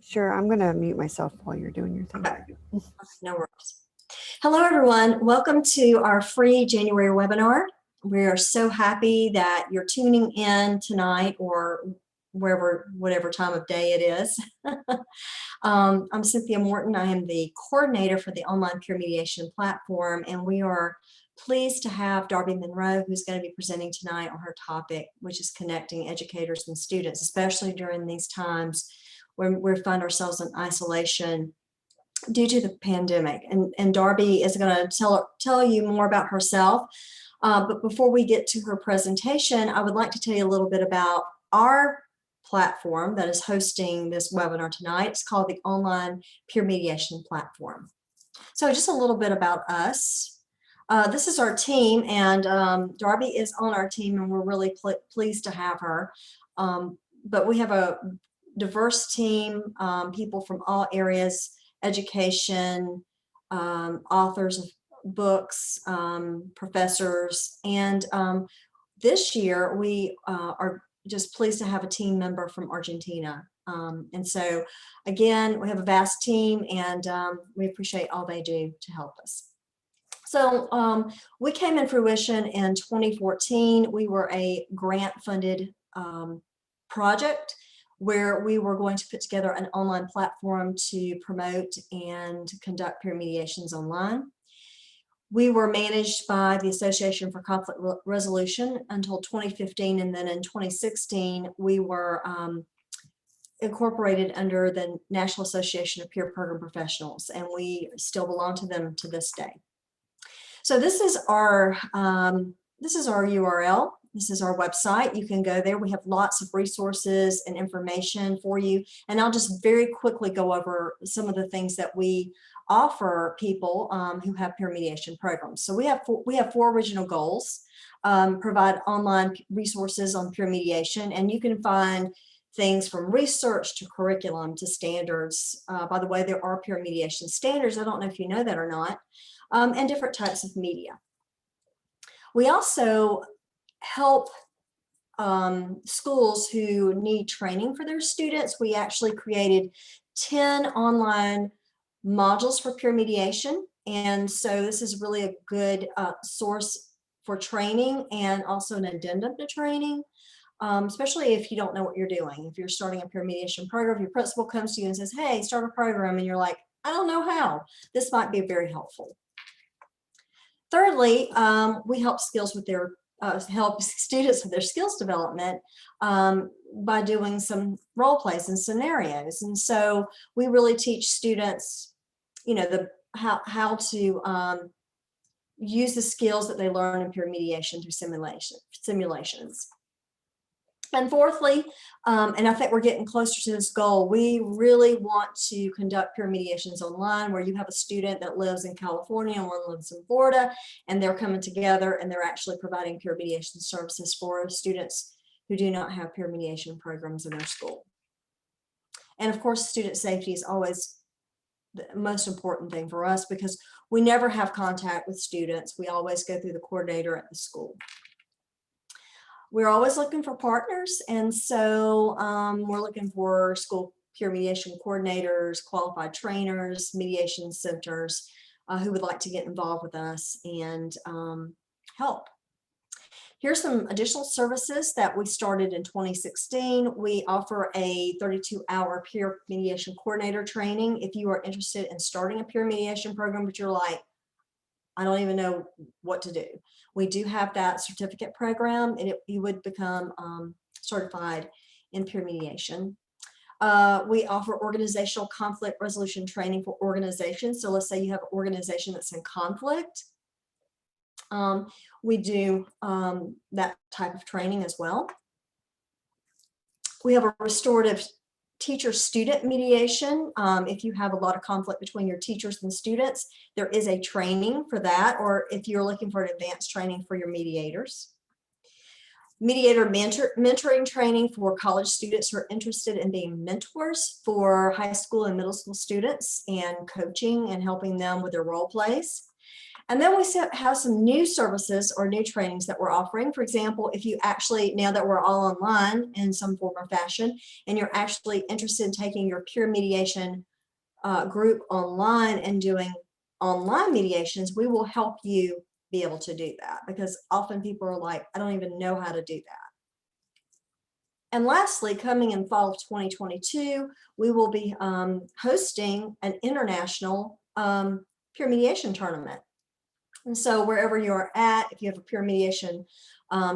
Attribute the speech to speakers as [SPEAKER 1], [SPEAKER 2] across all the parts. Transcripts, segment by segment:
[SPEAKER 1] Sure, I'm going to mute myself while you're doing your thing.
[SPEAKER 2] Okay. No worries. Hello, everyone. Welcome to our free January webinar. We are so happy that you're tuning in tonight or whatever time of day it is. I'm Cynthia Morton. I am the coordinator for the online peer mediation platform, and we are pleased to have Darby Monroe, who's going to be presenting tonight on her topic, which is connecting educators and students, especially during these times when we find ourselves in isolation due to the pandemic. And Darby is going to tell you more about herself. But before we get to her presentation, I would like to tell you a little bit about our platform that is hosting this webinar tonight. It's called the Online Peer Mediation Platform. So just a little bit about us. This is our team, and Darby is on our team, and we're really pleased to have her. But we have a diverse team, people from all areas, education, authors of books, professors, and this year we are just pleased to have a team member from Argentina. And so again, we have a vast team, and we appreciate all they do to help us. So we came in fruition in 2014. We were a grant-funded project where we were going to put together an online platform to promote and conduct peer mediations online. We were managed by the Association for Conflict Resolution until 2015, and then in 2016 we were incorporated under the National Association of Peer Program Professionals, and we still belong to them to this day. So this is our URL. This is our website. You can go there. We have lots of resources and information for you. And I'll just very quickly go over some of the things that we offer people who have peer mediation programs. So we have four original goals. Provide online resources on peer mediation, and you can find things from research to curriculum to standards. By the way, there are peer mediation standards. I don't know if you know that or not, and different types of media. We also help schools who need training for their students. We actually created 10 online modules for peer mediation, and so this is really a good source for training and also an addendum to training, especially if you don't know what you're doing. If you're starting a peer mediation program, your principal comes to you and says, hey, start a program, and you're like, I don't know how. This might be very helpful. Thirdly, we help students with their skills development by doing some role plays and scenarios. And so we really teach students, you know, how to use the skills that they learn in peer mediation through simulations. And fourthly, and I think we're getting closer to this goal, we really want to conduct peer mediations online, where you have a student that lives in California and one lives in Florida, and they're coming together and they're actually providing peer mediation services for students who do not have peer mediation programs in their school. And of course, student safety is always the most important thing for us, because we never have contact with students. We always go through the coordinator at the school. We're always looking for partners, and so we're looking for school peer mediation coordinators, qualified trainers, mediation centers who would like to get involved with us and help. Here's some additional services that we started in 2016. We offer a 32-hour peer mediation coordinator training. If you are interested in starting a peer mediation program, but you're like, I don't even know what to do, we do have that certificate program, and you would become certified in peer mediation. We offer organizational conflict resolution training for organizations. So let's say you have an organization that's in conflict. We do that type of training as well. We have a restorative teacher-student mediation. If you have a lot of conflict between your teachers and students, there is a training for that, or if you're looking for an advanced training for your mediators. Mediator mentoring training for college students who are interested in being mentors for high school and middle school students, and coaching and helping them with their role plays. And then we have some new services or new trainings that we're offering. For example, if you actually, now that we're all online in some form or fashion, and you're actually interested in taking your peer mediation group online and doing online mediations, we will help you be able to do that, because often people are like, I don't even know how to do that. And lastly, coming in fall of 2022, we will be hosting an international peer mediation tournament. And so wherever you're at, if you have a peer mediation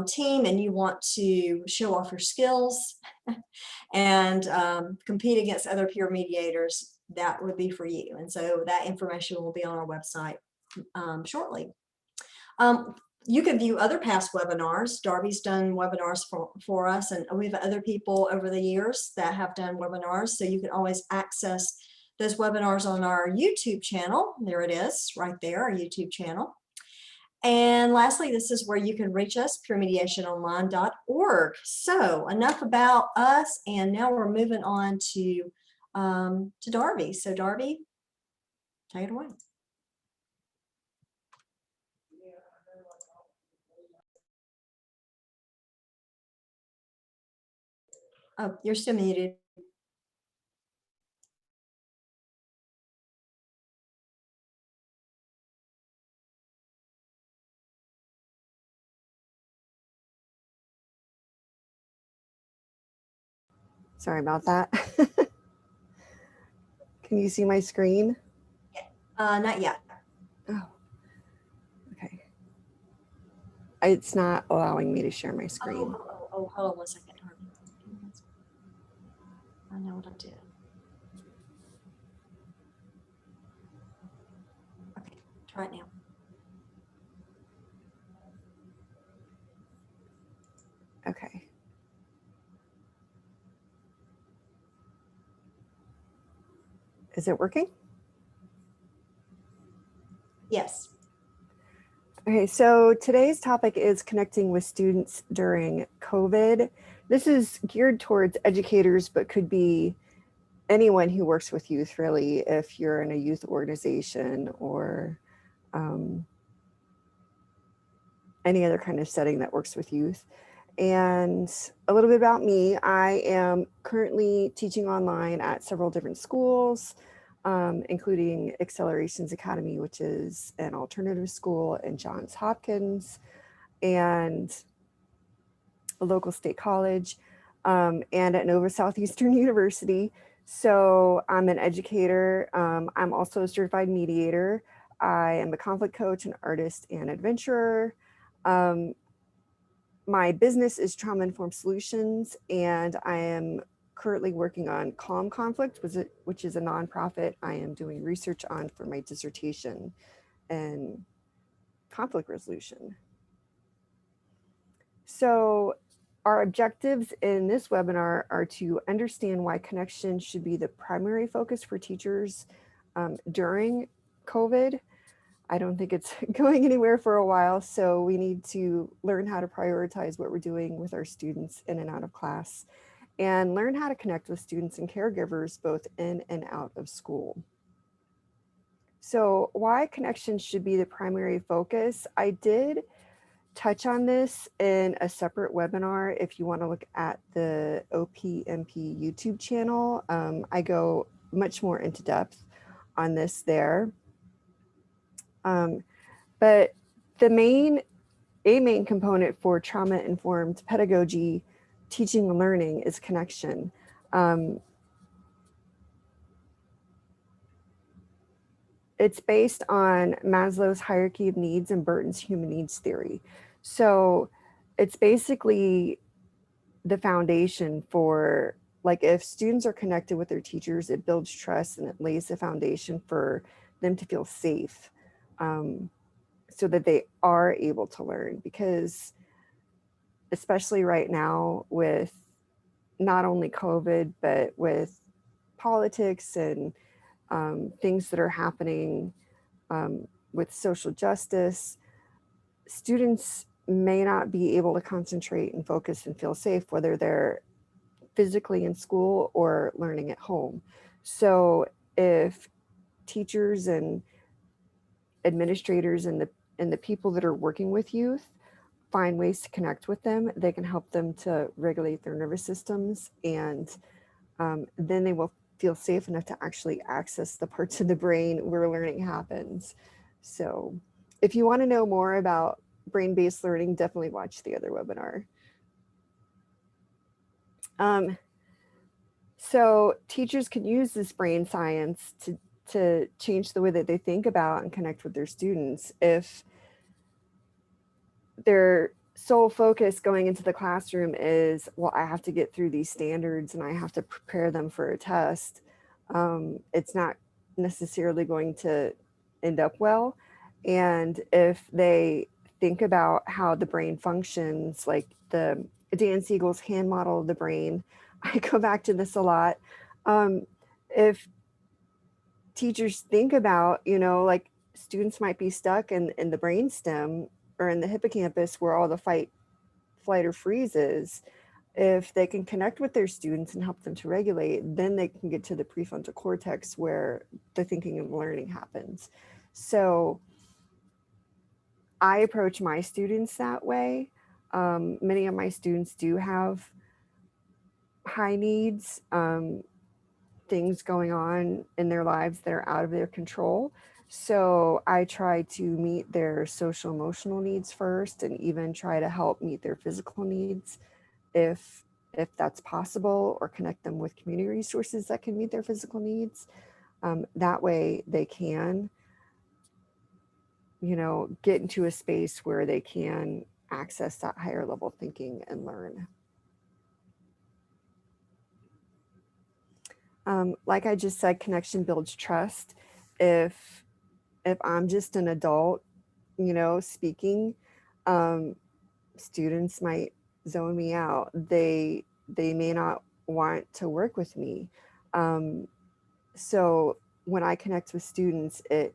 [SPEAKER 2] team and you want to show off your skills and compete against other peer mediators, that would be for you. And so that information will be on our website shortly. You can view other past webinars. Darby's done webinars for us, and we have other people over the years that have done webinars. So you can always access those webinars on our YouTube channel. There it is, right there, our YouTube channel. And lastly, this is where you can reach us, peermediationonline.org. So enough about us, and now we're moving on to Darby. So Darby, take it away. Oh, you're still muted.
[SPEAKER 1] Sorry about that. Can you see my screen?
[SPEAKER 2] Not yet.
[SPEAKER 1] Oh, okay. It's not allowing me to share my screen.
[SPEAKER 2] Oh, hold on one second. I know what I did. Okay, try it now.
[SPEAKER 1] Okay. Is it working?
[SPEAKER 2] Yes.
[SPEAKER 1] Okay, so today's topic is connecting with students during COVID. This is geared towards educators, but could be anyone who works with youth, really, if you're in a youth organization or any other kind of setting that works with youth. And a little bit about me, I am currently teaching online at several different schools, including Accelerations Academy, which is an alternative school in Johns Hopkins, and a local state college, and at Nova Southeastern University. So I'm an educator. I'm also a certified mediator. I am a conflict coach, an artist, and adventurer. My business is Trauma Informed Solutions, and I am currently working on Calm Conflict, which is a nonprofit I am doing research on for my dissertation in conflict resolution. So our objectives in this webinar are to understand why connection should be the primary focus for teachers during COVID. I don't think it's going anywhere for a while, so we need to learn how to prioritize what we're doing with our students in and out of class, and learn how to connect with students and caregivers both in and out of school. So why connection should be the primary focus? I did touch on this in a separate webinar. If you want to look at the OPMP YouTube channel, I go much more into depth on this there. But a main component for trauma-informed pedagogy, teaching and learning, is connection. It's based on Maslow's hierarchy of needs and Burton's human needs theory. So it's basically the foundation for, like, if students are connected with their teachers, it builds trust and it lays the foundation for them to feel safe. So that they are able to learn, because especially right now with not only COVID, but with politics and things that are happening with social justice, students may not be able to concentrate and focus and feel safe, whether they're physically in school or learning at home. So if teachers and administrators and the people that are working with youth find ways to connect with them, they can help them to regulate their nervous systems, and then they will feel safe enough to actually access the parts of the brain where learning happens. So if you want to know more about brain-based learning, definitely watch the other webinar. So teachers can use this brain science to change the way that they think about and connect with their students. If their sole focus going into the classroom is, well, I have to get through these standards and I have to prepare them for a test, it's not necessarily going to end up well. And if they think about how the brain functions, like the Dan Siegel's hand model of the brain, I go back to this a lot. If teachers think about, like students might be stuck in the brainstem or in the hippocampus where all the fight, flight, or freeze is, if they can connect with their students and help them to regulate, then they can get to the prefrontal cortex where the thinking and learning happens. So I approach my students that way. Many of my students do have high needs, things going on in their lives that are out of their control. So I try to meet their social emotional needs first, and even try to help meet their physical needs if that's possible, or connect them with community resources that can meet their physical needs. That way they can, get into a space where they can access that higher level thinking and learn. Like I just said, connection builds trust. If I'm just an adult, speaking, students might zone me out. They may not want to work with me. So when I connect with students, it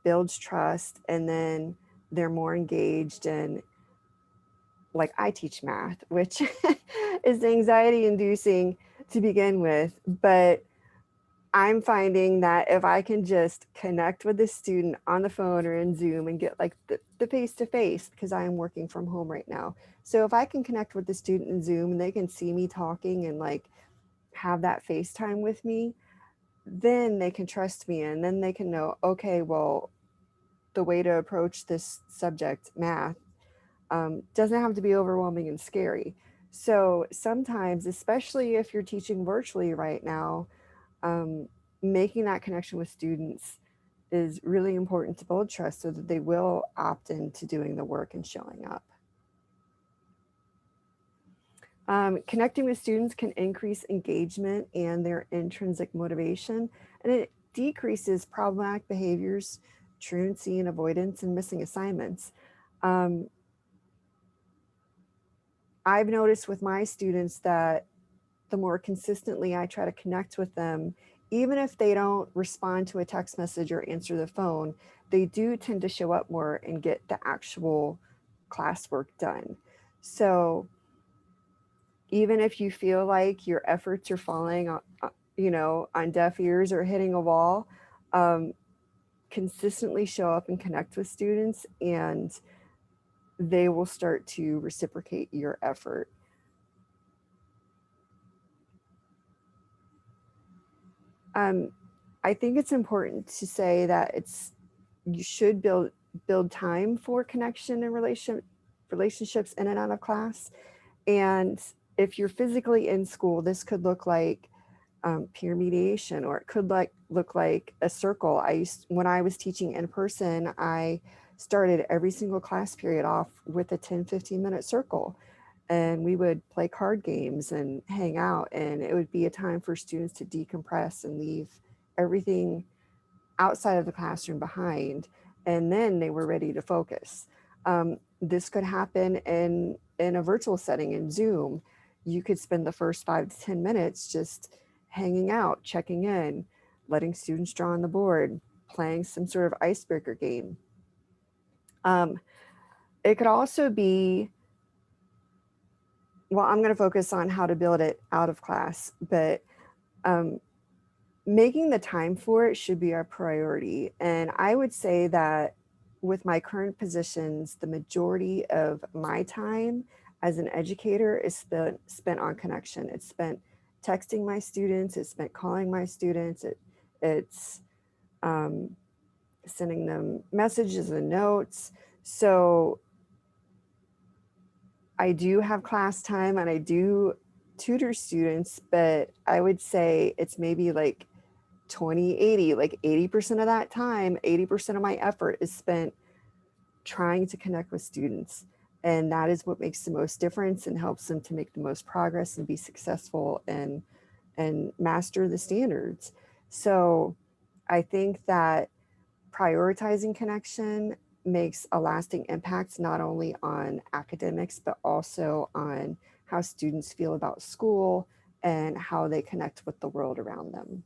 [SPEAKER 1] builds trust, and then they're more engaged. And like, I teach math, which is anxiety inducing to begin with, but I'm finding that if I can just connect with the student on the phone or in Zoom and get like the face-to-face, because I am working from home right now. So if I can connect with the student in Zoom and they can see me talking and like have that FaceTime with me, then they can trust me, and then they can know, okay, well, the way to approach this subject, math, doesn't have to be overwhelming and scary. So sometimes, especially if you're teaching virtually right now, making that connection with students is really important to build trust, so that they will opt into doing the work and showing up. Connecting with students can increase engagement and their intrinsic motivation, and it decreases problematic behaviors, truancy and avoidance, and missing assignments. I've noticed with my students that the more consistently I try to connect with them, even if they don't respond to a text message or answer the phone, they do tend to show up more and get the actual classwork done. So even if you feel like your efforts are falling on deaf ears or hitting a wall, consistently show up and connect with students, and they will start to reciprocate your effort. I think it's important to say that you should build time for connection and relationships in and out of class. And if you're physically in school, this could look like peer mediation, or it could look like a circle. When I was teaching in person, I started every single class period off with a 10-15 minute circle, and we would play card games and hang out, and it would be a time for students to decompress and leave everything outside of the classroom behind, and then they were ready to focus. This could happen in a virtual setting in Zoom. You could spend the first 5 to 10 minutes just hanging out, checking in, letting students draw on the board, playing some sort of icebreaker game. It could also be, well, I'm going to focus on how to build it out of class, but making the time for it should be our priority. And I would say that with my current positions, the majority of my time as an educator is spent on connection. It's spent texting my students, it's spent calling my students, it's sending them messages and notes. So I do have class time and I do tutor students, but I would say it's maybe like 20-80, like 80% of that time, 80% of my effort is spent trying to connect with students. And that is what makes the most difference and helps them to make the most progress and be successful and master the standards. So I think that prioritizing connection makes a lasting impact not only on academics, but also on how students feel about school and how they connect with the world around them.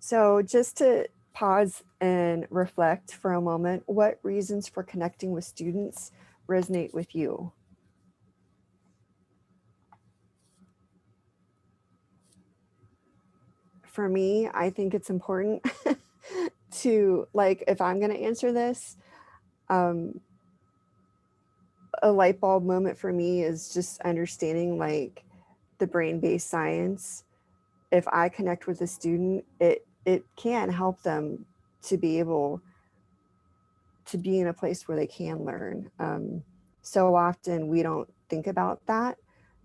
[SPEAKER 1] So just to pause and reflect for a moment, what reasons for connecting with students resonate with you? For me, I think it's important to, like, if I'm going to answer this, um, a light bulb moment for me is just understanding like the brain-based science. If I connect with a student, it can help them to be able to be in a place where they can learn. So often we don't think about that,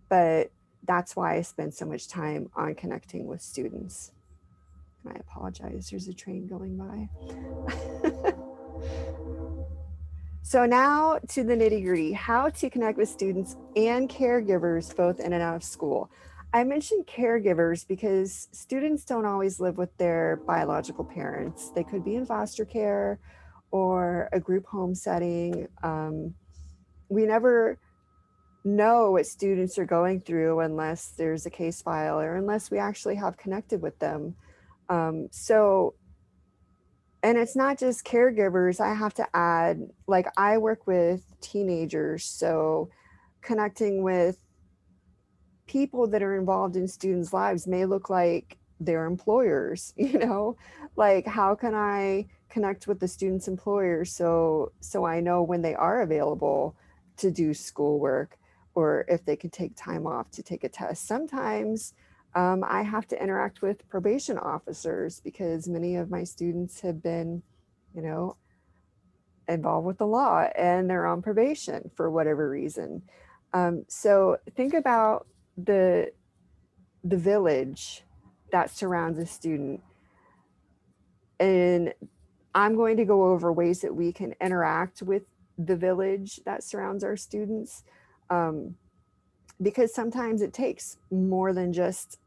[SPEAKER 1] but that's why I spend so much time on connecting with students. And I apologize, there's a train going by. So now to the nitty gritty, how to connect with students and caregivers both in and out of school. I mentioned caregivers because students don't always live with their biological parents. They could be in foster care or a group home setting. We never know what students are going through unless there's a case file or unless we actually have connected with them. So and it's not just caregivers. I have to add, like, I work with teenagers, so connecting with people that are involved in students' lives may look like their employers, like how can I connect with the student's employer so I know when they are available to do schoolwork or if they can take time off to take a test. Sometimes I have to interact with probation officers because many of my students have been, you know, involved with the law and they're on probation for whatever reason. So think about the village that surrounds a student. And I'm going to go over ways that we can interact with the village that surrounds our students. Because sometimes it takes more than just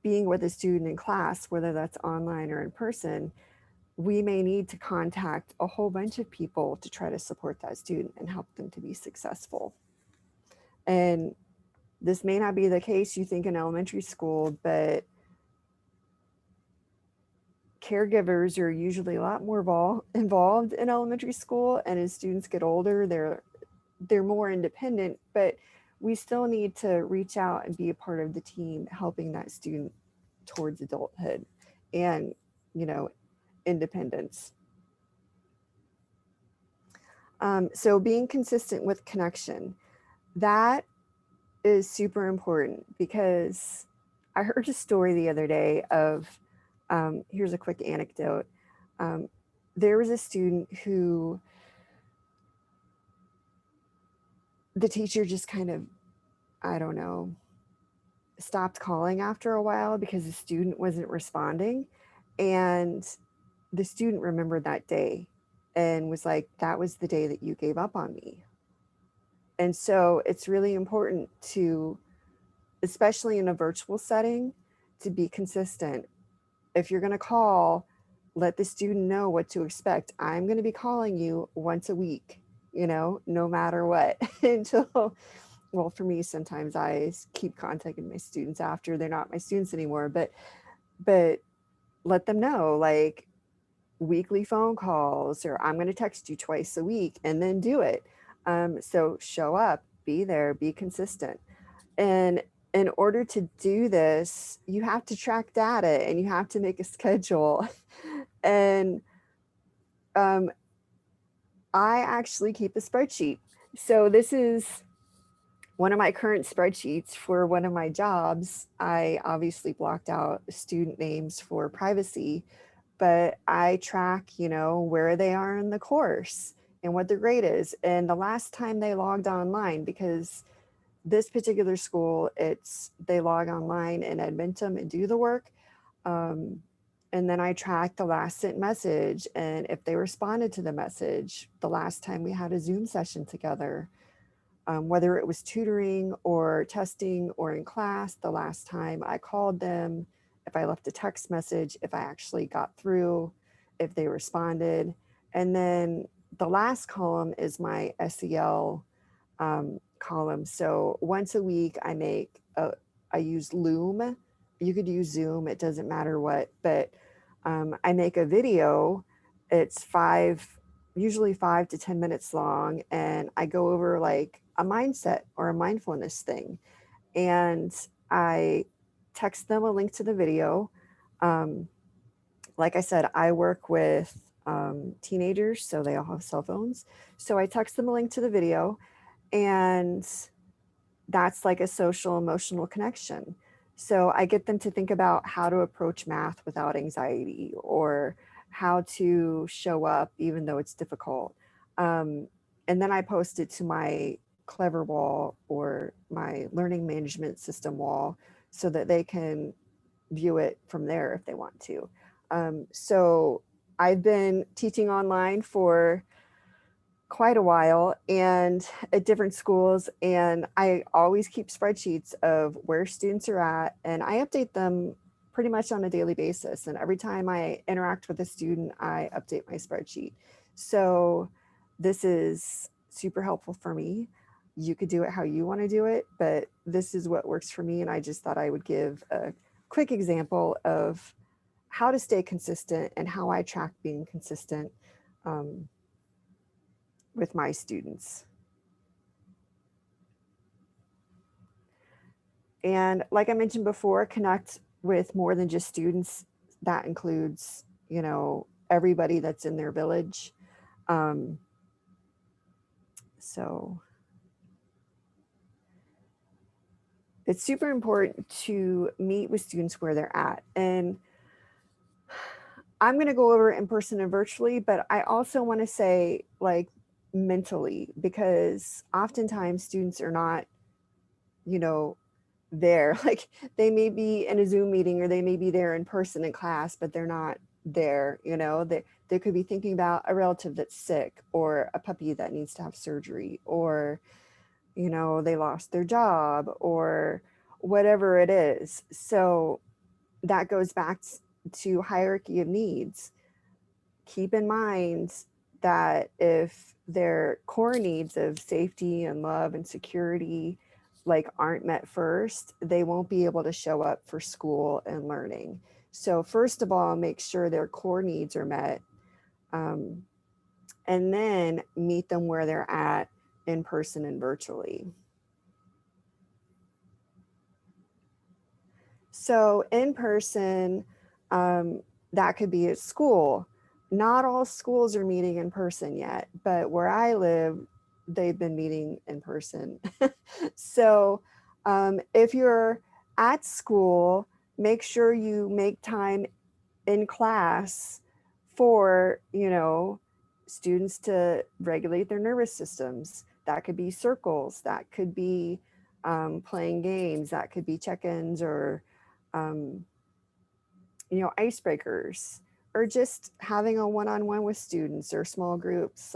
[SPEAKER 1] being with a student in class, whether that's online or in person. We may need to contact a whole bunch of people to try to support that student and help them to be successful. And this may not be the case you think in elementary school, but caregivers are usually a lot more involved in elementary school, and as students get older they're more independent, but we still need to reach out and be a part of the team helping that student towards adulthood and independence. So being consistent with connection, that is super important because I heard a story the other day of here's a quick anecdote. There was a student who the teacher just kind of, I don't know, stopped calling after a while because the student wasn't responding. And the student remembered that day and was like, that was the day that you gave up on me. And so it's really important to, especially in a virtual setting, to be consistent. If you're going to call, let the student know what to expect. I'm going to be calling you once a week, no matter what, until, well, for me, sometimes I keep contacting my students after they're not my students anymore, but let them know, like, weekly phone calls, or I'm going to text you twice a week, and then do it. So show up, be there, be consistent. And in order to do this, you have to track data and you have to make a schedule. And um, I actually keep a spreadsheet. So this is one of my current spreadsheets for one of my jobs. I obviously blocked out student names for privacy, but I track, where they are in the course and what their grade is. And the last time they logged online, because this particular school, they log online in Edmonton and do the work. Um, and then I track the last sent message and if they responded to the message the last time we had a Zoom session together, whether it was tutoring or testing or in class, the last time I called them, if I left a text message, if I actually got through, if they responded. And then the last column is my SEL column. So once a week, I use Loom. You could use Zoom, it doesn't matter what, but I make a video. It's usually 5 to 10 minutes long, and I go over like a mindset or a mindfulness thing. And I text them a link to the video. Um, like I said, I work with teenagers, so they all have cell phones. So I text them a link to the video, and that's like a social emotional connection. So I get them to think about how to approach math without anxiety, or how to show up even though it's difficult. Um, and then I post it to my Clever wall or my learning management system wall so that they can view it from there if they want to. So I've been teaching online for quite a while and at different schools, and I always keep spreadsheets of where students are at, and I update them pretty much on a daily basis. And every time I interact with a student, I update my spreadsheet. So this is super helpful for me. You could do it how you want to do it, but this is what works for me, and I just thought I would give a quick example of how to stay consistent and how I track being consistent with my students. And like I mentioned before, connect with more than just students. That includes, everybody that's in their village. Um, so it's super important to meet with students where they're at. And I'm going to go over in person and virtually, but I also want to say like mentally, because oftentimes students are not, you know, there. Like they may be in a Zoom meeting or they may be there in person in class, but they're not there. They could be thinking about a relative that's sick or a puppy that needs to have surgery, or, they lost their job or whatever it is. So that goes back to hierarchy of needs. Keep in mind that if their core needs of safety and love and security aren't met first, they won't be able to show up for school and learning. So first of all, make sure their core needs are met, and then meet them where they're at in person and virtually. So in person, that could be at school. Not all schools are meeting in person yet, but where I live, they've been meeting in person. So if you're at school, make sure you make time in class for, students to regulate their nervous systems. That could be circles, that could be playing games, that could be check-ins or um, icebreakers, or just having a one-on-one with students or small groups,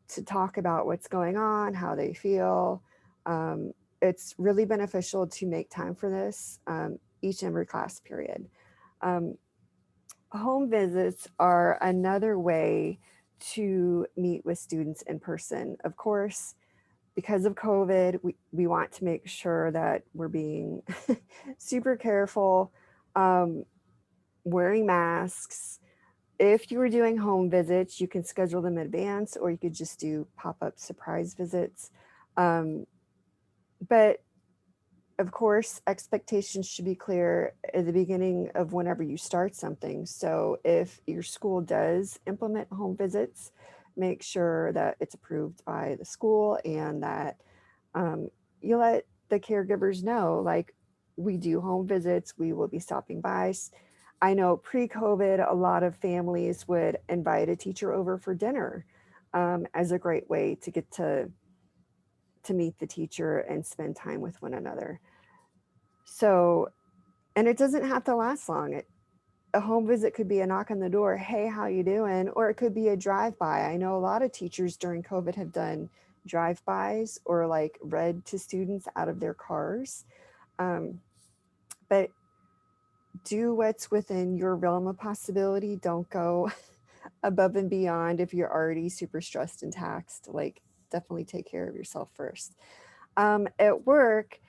[SPEAKER 1] to talk about what's going on, how they feel. It's really beneficial to make time for this each and every class period. Um, Home visits are another way to meet with students in person. Of course, because of COVID, we want to make sure that we're being super careful, wearing masks. If you were doing home visits, you can schedule them in advance, or you could just do pop-up surprise visits. But of course, expectations should be clear at the beginning of whenever you start something. So if your school does implement home visits, make sure that it's approved by the school and that um, you let the caregivers know, like, we do home visits, we will be stopping by. I know pre-COVID, a lot of families would invite a teacher over for dinner as a great way to get to meet the teacher and spend time with one another. So, and it doesn't have to last long. A home visit could be a knock on the door, hey, how you doing? Or it could be a drive-by. I know a lot of teachers during COVID have done drive-bys or like read to students out of their cars. Um, but do what's within your realm of possibility. Don't go above and beyond if you're already super stressed and taxed. Like, definitely take care of yourself first. At work,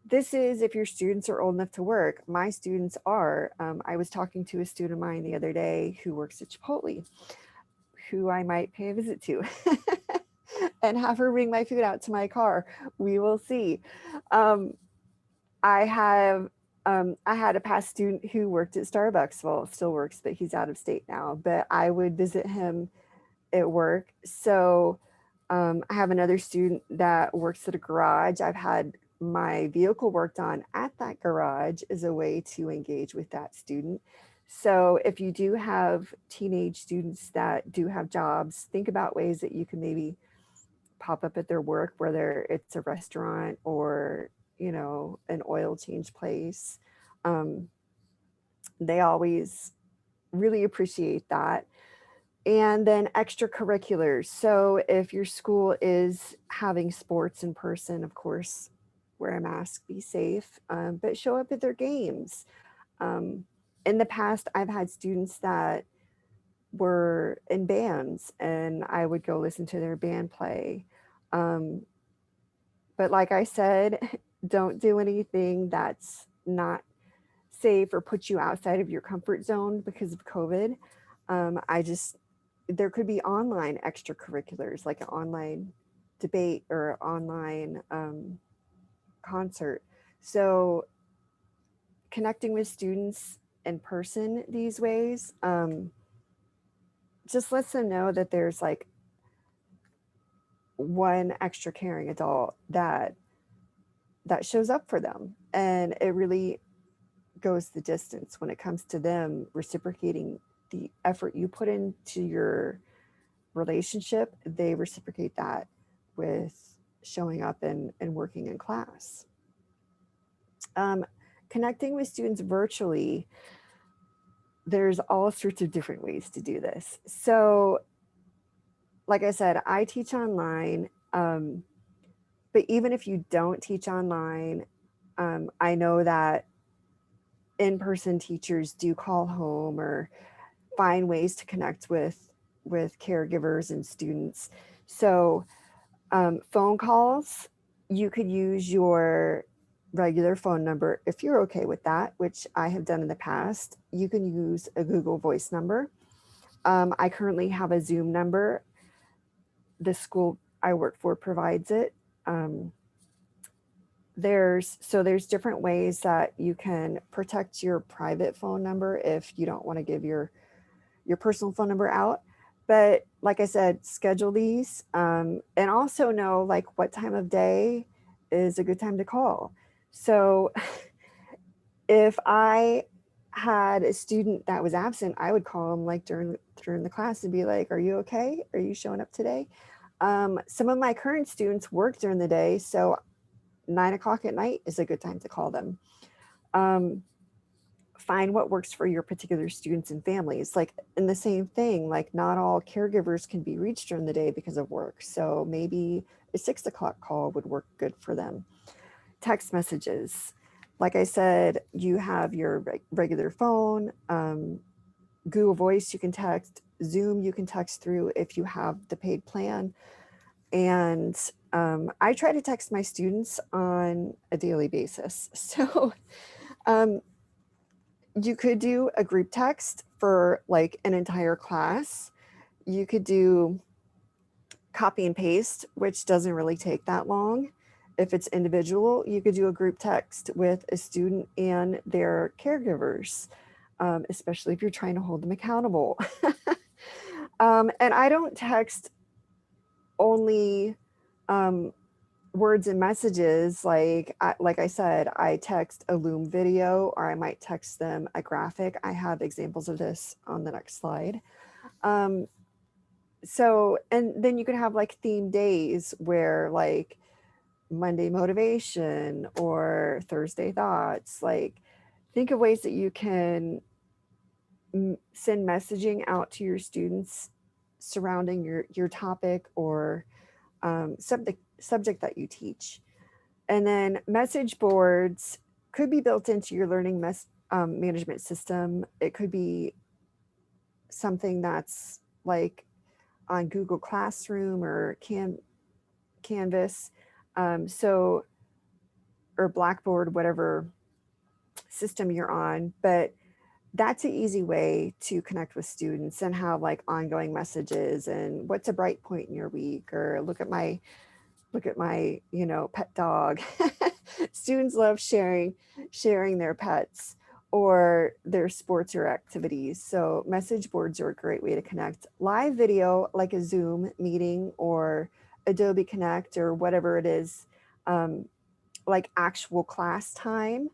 [SPEAKER 1] this is if your students are old enough to work. My students are. I was talking to a student of mine the other day who works at Chipotle, who I might pay a visit to and have her bring my food out to my car. We will see. Um, I have I had a past student who worked at Starbucks. Well, still works, but he's out of state now. But I would visit him at work. So I have another student that works at a garage. I've had my vehicle worked on at that garage as a way to engage with that student. So if you do have teenage students that do have jobs, think about ways that you can maybe pop up at their work, whether it's a restaurant or, you know, an oil change place. Um, they always really appreciate that. And then extracurriculars. So if your school is having sports in person, of course, wear a mask, be safe, but show up at their games. Um, in the past, I've had students that were in bands and I would go listen to their band play. Um, but like I said, don't do anything that's not safe or put you outside of your comfort zone because of COVID. I just, there could be online extracurriculars like an online debate or online concert. So connecting with students in person these ways just lets them know that there's like one extra caring adult that shows up for them, and it really goes the distance when it comes to them reciprocating the effort you put into your relationship. They reciprocate that with showing up and working in class. um, Connecting with students virtually, there's all sorts of different ways to do this. So like I said, I teach online, but even if you don't teach online, I know that in-person teachers do call home or find ways to connect with caregivers and students. So phone calls, you could use your regular phone number if you're okay with that, which I have done in the past. You can use a Google Voice number. I currently have a Zoom number. The school I work for provides it. Um, there's different ways that you can protect your private phone number if you don't want to give your personal phone number out. But like I said, schedule these and also know like what time of day is a good time to call. So if I had a student that was absent, I would call them like during the class and be like, "Are you okay? Are you showing up today?" Some of my current students work during the day, so 9 o'clock at night is a good time to call them. Um, find what works for your particular students and families. Like, in the same thing, like not all caregivers can be reached during the day because of work. So maybe a 6 o'clock call would work good for them. Text messages. Like I said, you have your regular phone, Google Voice, you can text, Zoom, you can text through if you have the paid plan. And I try to text my students on a daily basis. So you could do a group text for like an entire class. You could do copy and paste, which doesn't really take that long. If it's individual, you could do a group text with a student and their caregivers, especially if you're trying to hold them accountable. And I don't text only words and messages. Like I said, I text a Loom video, or I might text them a graphic. I have examples of this on the next slide. So, and then you could have like theme days where like Monday motivation or Thursday thoughts. Like, think of ways that you can send messaging out to your students surrounding your topic or subject that you teach. And then message boards could be built into your learning management system. It could be something that's like on Google Classroom or Canvas. So, or Blackboard, whatever system you're on. But that's an easy way to connect with students and have like ongoing messages and what's a bright point in your week, or look at my pet dog. Students love sharing their pets or their sports or activities. So message boards are a great way to connect. Live video, like a Zoom meeting or Adobe Connect or whatever it is, like actual class time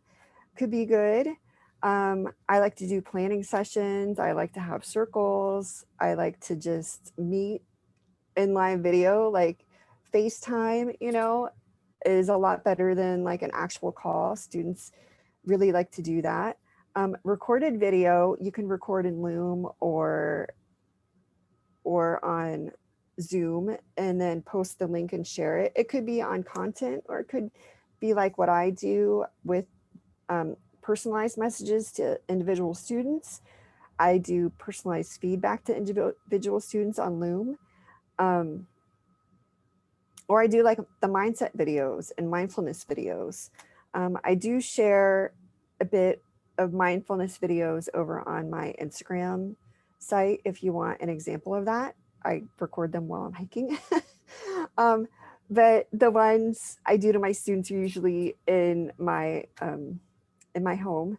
[SPEAKER 1] could be good. I like to do planning sessions. I like to have circles. I like to just meet in live video. Like FaceTime, is a lot better than like an actual call. Students really like to do that. Recorded video, you can record in Loom or on Zoom and then post the link and share it. It could be on content, or it could be like what I do with personalized messages to individual students. I do personalized feedback to individual students on Loom. Or I do like the mindset videos and mindfulness videos. I do share a bit of mindfulness videos over on my Instagram site. If you want an example of that, I record them while I'm hiking. But the ones I do to my students are usually in my home,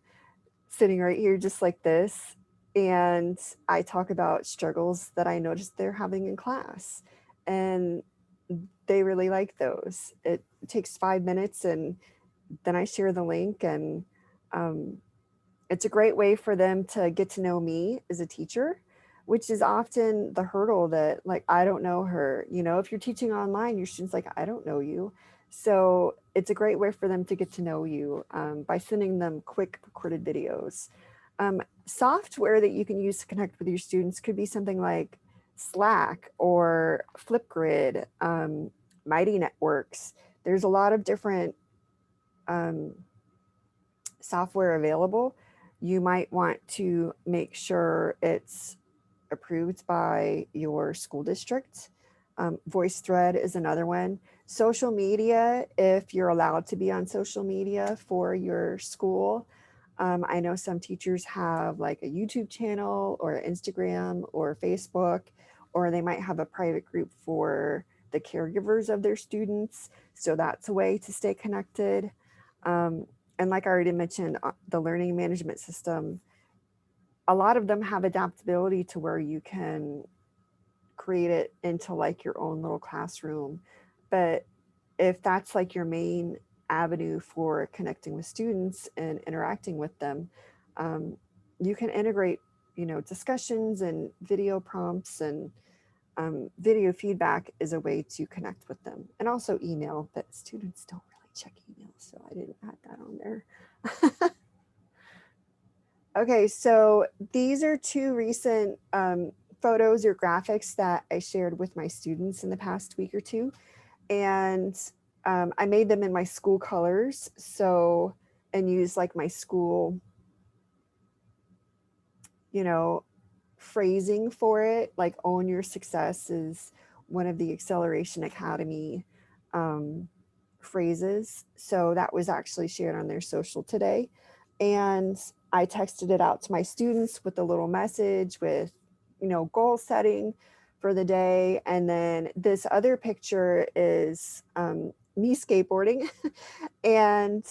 [SPEAKER 1] sitting right here, just like this. And I talk about struggles that I noticed they're having in class. And they really like those. It takes 5 minutes, and then I share the link. And it's a great way for them to get to know me as a teacher, which is often the hurdle that, like, I don't know her. If you're teaching online, your student's like, I don't know you. So it's a great way for them to get to know you by sending them quick recorded videos. Software that you can use to connect with your students could be something like Slack or Flipgrid, Mighty Networks. There's a lot of different software available. You might want to make sure it's approved by your school district. VoiceThread is another one. Social media, if you're allowed to be on social media for your school. I know some teachers have like a YouTube channel or Instagram or Facebook, or they might have a private group for the caregivers of their students. So that's a way to stay connected. And like I already mentioned, the learning management system, a lot of them have adaptability to where you can create it into like your own little classroom. But if that's like your main avenue for connecting with students and interacting with them, you can integrate, discussions and video prompts, and video feedback is a way to connect with them. And also email, but students don't really check email, so I didn't add that on there. Okay, so these are two recent photos or graphics that I shared with my students in the past week or two. And I made them in my school colors, and use like my school, phrasing for it, like own your success is one of the Acceleration Academy phrases. So that was actually shared on their social today. And I texted it out to my students with a little message with, goal setting for the day. And then this other picture is me skateboarding. And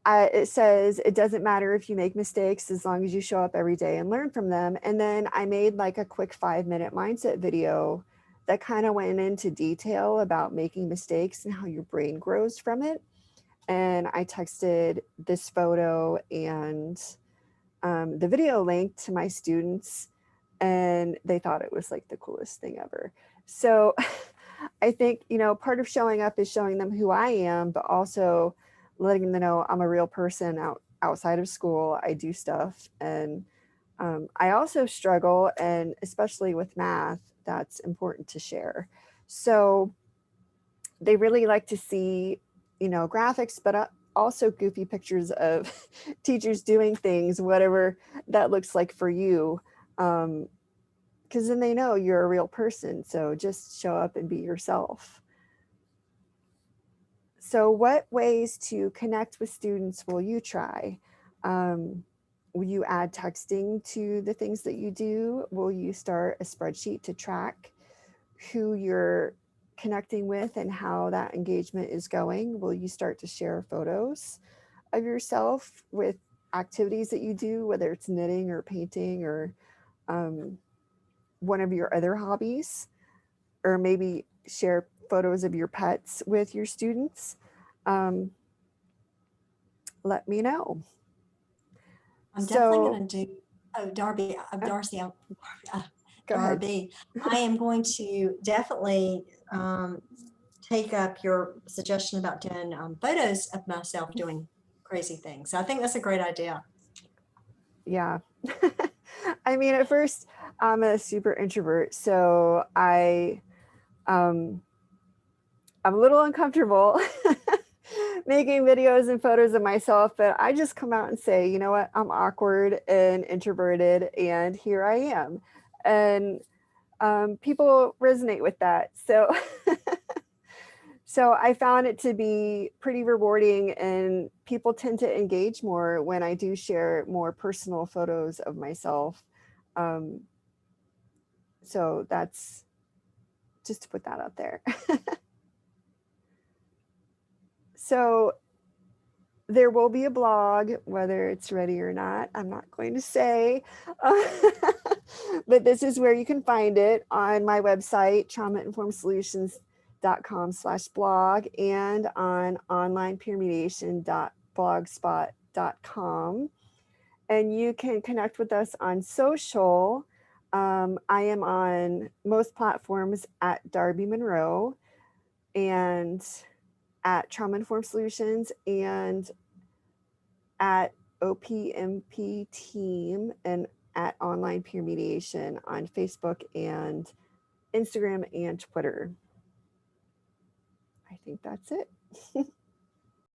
[SPEAKER 1] it says, it doesn't matter if you make mistakes as long as you show up every day and learn from them. And then I made like a quick 5-minute mindset video that kind of went into detail about making mistakes and how your brain grows from it. And I texted this photo and the video link to my students, and they thought it was like the coolest thing ever. So I think, you know, part of showing up is showing them who I am, but also letting them know I'm a real person outside of school. I do stuff. And I also struggle, and especially with math, that's important to share. So they really like to see, you know, graphics, but also goofy pictures of teachers doing things, whatever that looks like for you. Because then they know you're a real person. So just show up and be yourself. So what ways to connect with students will you try? Will you add texting to the things that you do? Will you start a spreadsheet to track who you're connecting with and how that engagement is going? Will you start to share photos of yourself with activities that you do, whether it's knitting or painting or one of your other hobbies? Or maybe share photos of your pets with your students? Let me know.
[SPEAKER 2] I'm definitely
[SPEAKER 1] So
[SPEAKER 2] going to do, oh, Darby, Darcy,
[SPEAKER 1] go ahead.
[SPEAKER 2] Darby, I am going to definitely take up your suggestion about doing photos of myself doing crazy things. I think that's a great idea.
[SPEAKER 1] Yeah. I mean, at first, I'm a super introvert, so I'm a little uncomfortable making videos and photos of myself, but I just come out and say, you know what, I'm awkward and introverted, and here I am. And people resonate with that. So, so I found it to be pretty rewarding, and people tend to engage more when I do share more personal photos of myself. Um, so that's just to put that out there. So there will be a blog, whether it's ready or not, I'm not going to say, but this is where you can find it on my website, traumainformedsolutions.com/blog, and on onlinepeermediation.blogspot.com. And you can connect with us on social. I am on most platforms at Darby Monroe and at Trauma Informed Solutions and at OPMP Team and at Online Peer Mediation on Facebook and Instagram and Twitter. I think that's it.